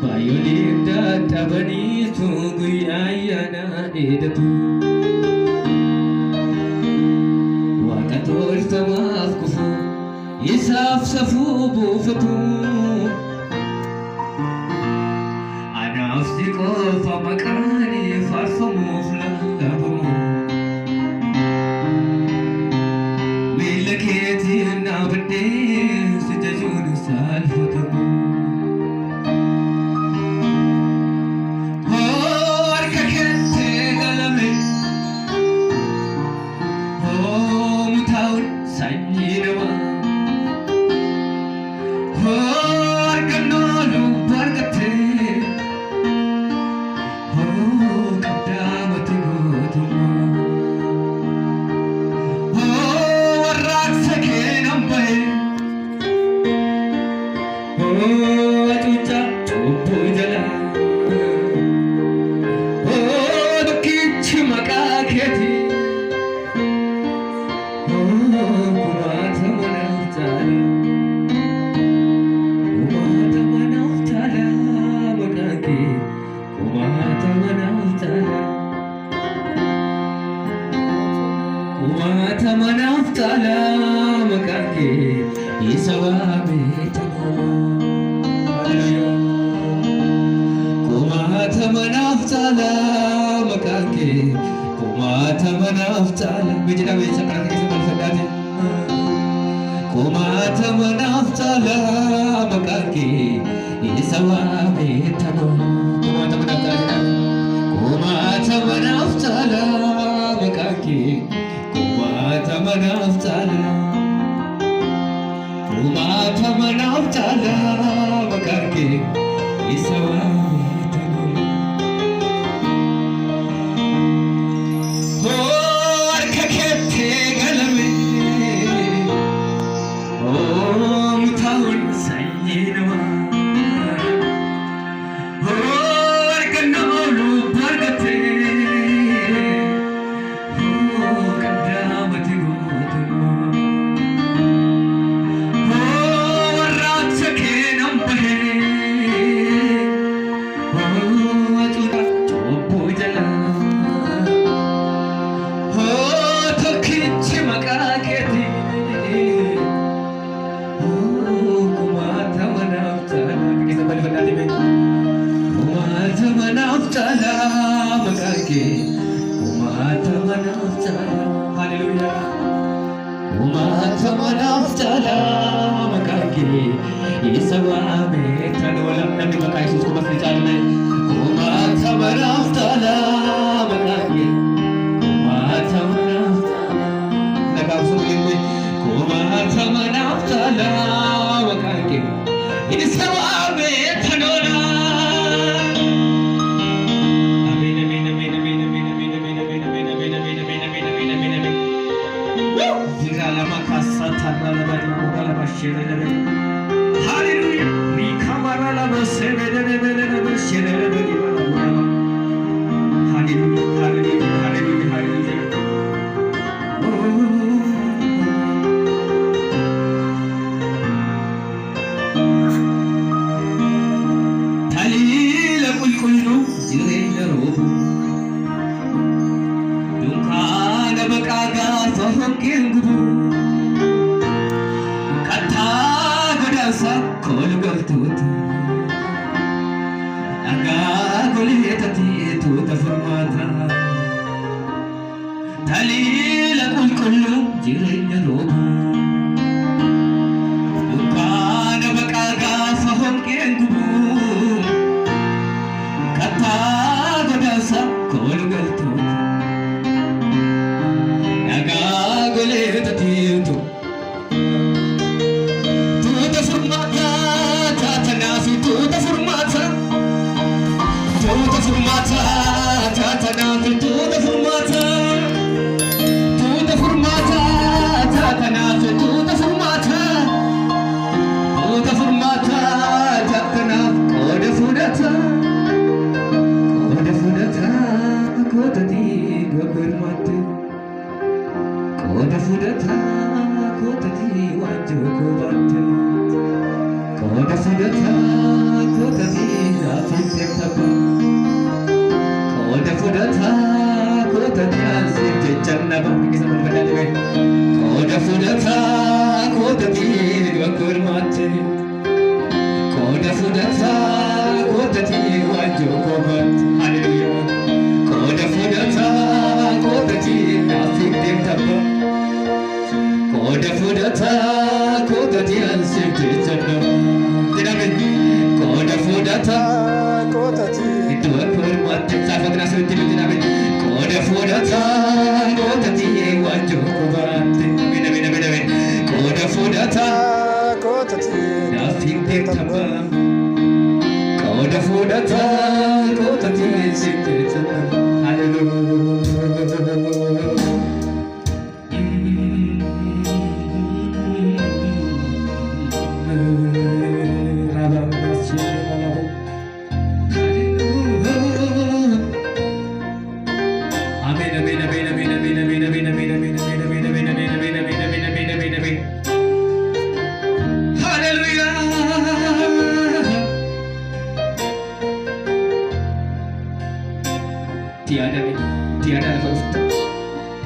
Baay'olinda dhabaniitu guyyaa ayyaana dheedatu. Waaqa tolfamaaf kufu isaaf safuu buufatu. Anaaf si qofa maqaanii faarfamuuf lallabamu. Miila keetiin dhaabadhee si jajuun saalfatamu.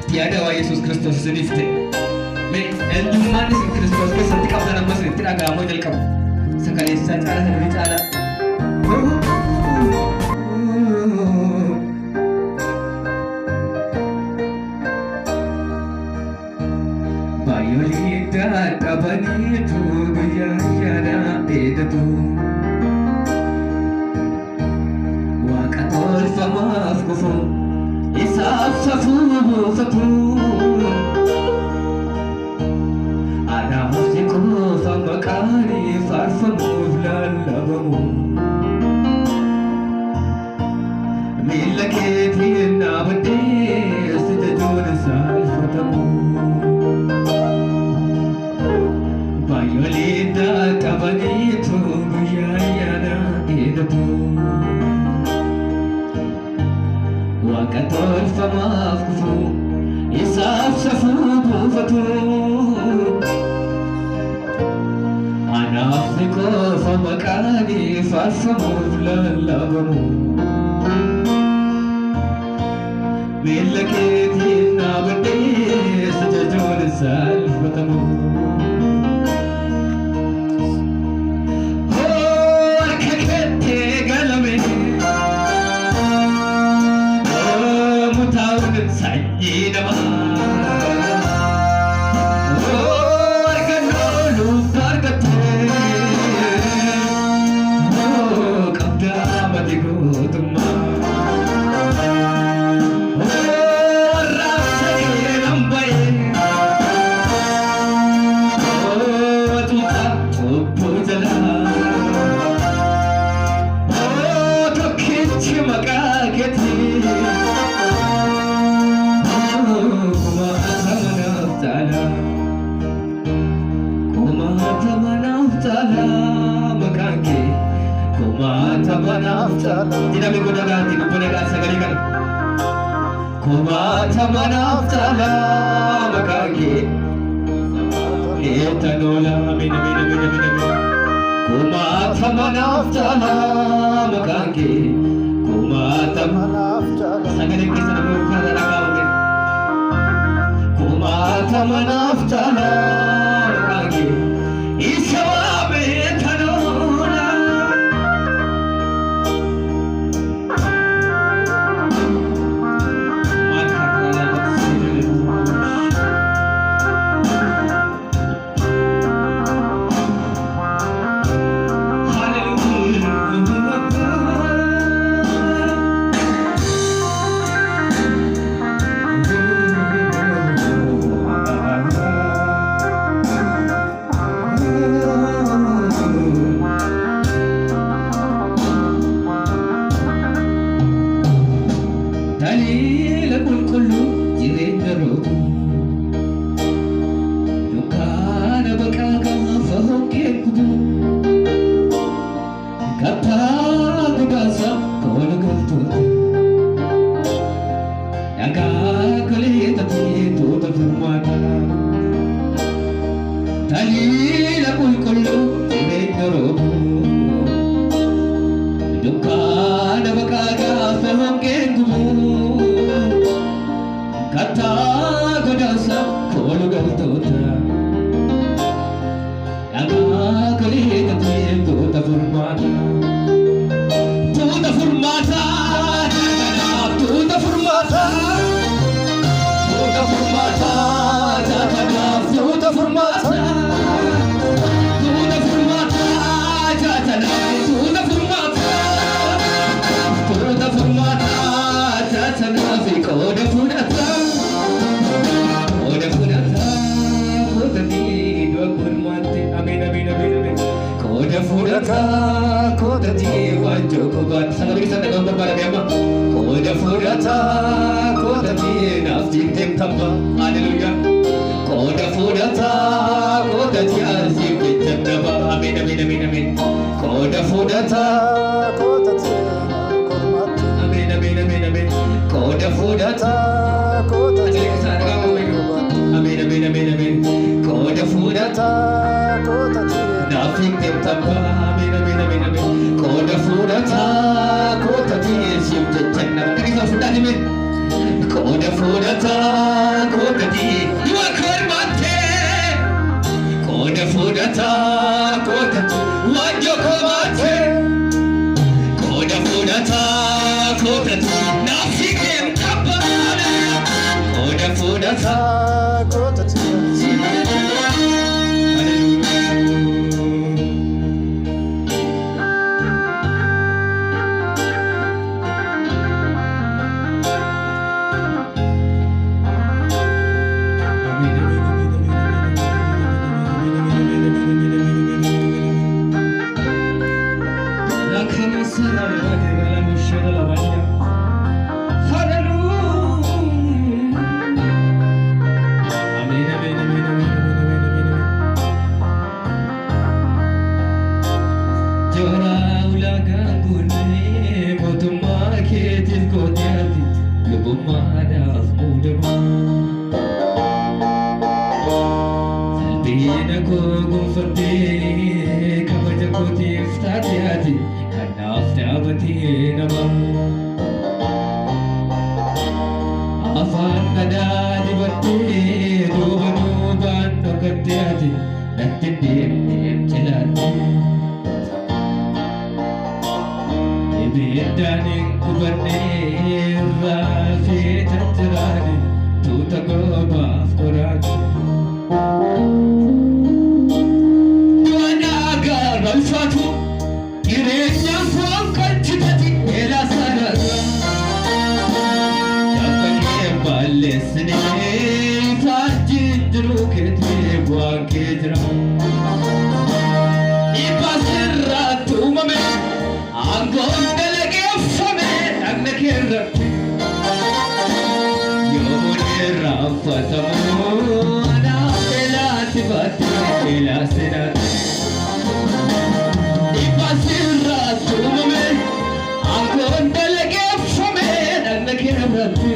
tiada wa Yesus Kristus sendiri. Me eenyummaan isin Kiristoos keessatti qabdan ammas itti dhaga'amoo jalqabu. Sagalee isaa caala sagalee caala. Baay'oolii dadhabaniitu guyyaa ayyaana eegatu. Waaqa tolfamaaf kufu isaaf safuu buufatu. Anaaf qofa maqaanii faarfamuuf lallabamu. Miila keetiin dhaabadhee si jajuun saalfatamu. Baay'oolii dadhabaniitu guyyaa ayyaana eegatu. Waaqa tolfamaaf kufu isaaf safuu buufatu. Anaaf qofa maqaanii faarfamuuf lallabamu. Miila keetiin dhaabadhee si jajuun saalfatamu. Tidak menggunakan tidak menggunakan sekali kan. Kumata manaftaala makaki etanola amin amin amin amin amin. Kumata manaftaala makaki kumata manaftaala sekali kita menggunakan agama. Kumata manaftaala makaki isawa etanola. kootati waanjoo kobaatti sagalee sana kan barbaadame amma qooda fudhataa kootati naaf jibteem tabba haleluuyaa qooda fudhataa kootati asiif jechan daba ameen ameen ameen ameen qooda fudhataa kootati ameen ameen ameen ameen qooda fudhataa kootati ameen ameen ameen ameen qooda fudhataa kootati naaf jibteem tabba ameen ameen ameen ameen qooda fudhataa kootati asiif jechan daba kaniisa fudhaan himee qooda fudhataa kootati yoo kormaate qooda fudhataa kootati waanjoo kobaate qooda fudhataa kootati naaf jibteem tabba qooda fudhataa kootati afaan gadaa dibattee duuba duubaan dhokkattee ati natti deemteem jalaatti ibiddaan hin qubannee raafee tattiraani tuuta goobaaf qoraati du'anaa gaara ulfaatu jireenyaan foon qalchitati eelaa saaraasa balleessinee faajjiin jiruu keetii bu'aan kee jira dhiibbaa sirraatti uumame aangoon dalageeffame dhagna kee irratti yoomuu irraanfatamu naaf beelaatti baattee beelaa seenaatti dhiibbaa sirraatti uumame aangoon dalageeffame dhagna kee irratti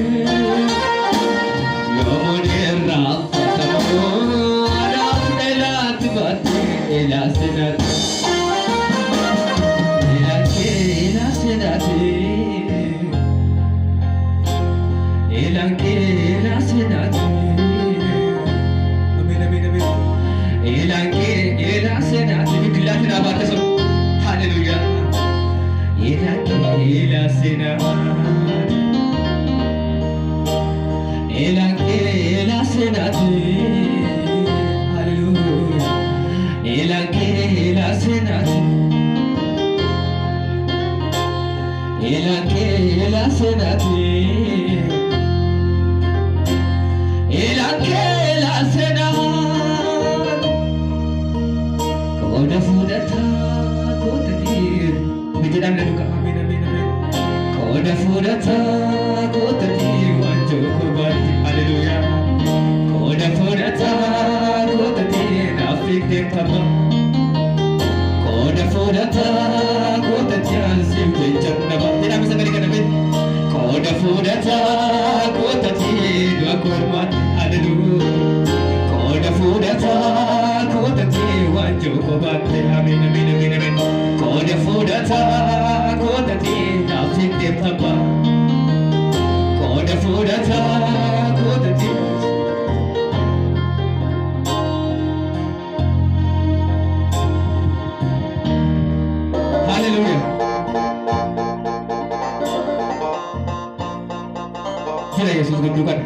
Jira Yesus gundukan.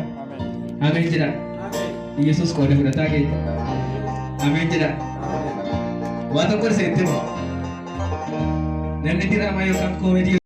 Amin jira. Yesus qooda fudhataa keenya. Amin jira. Waan tokko seenteema. Namni diraamaa yookaan koomedii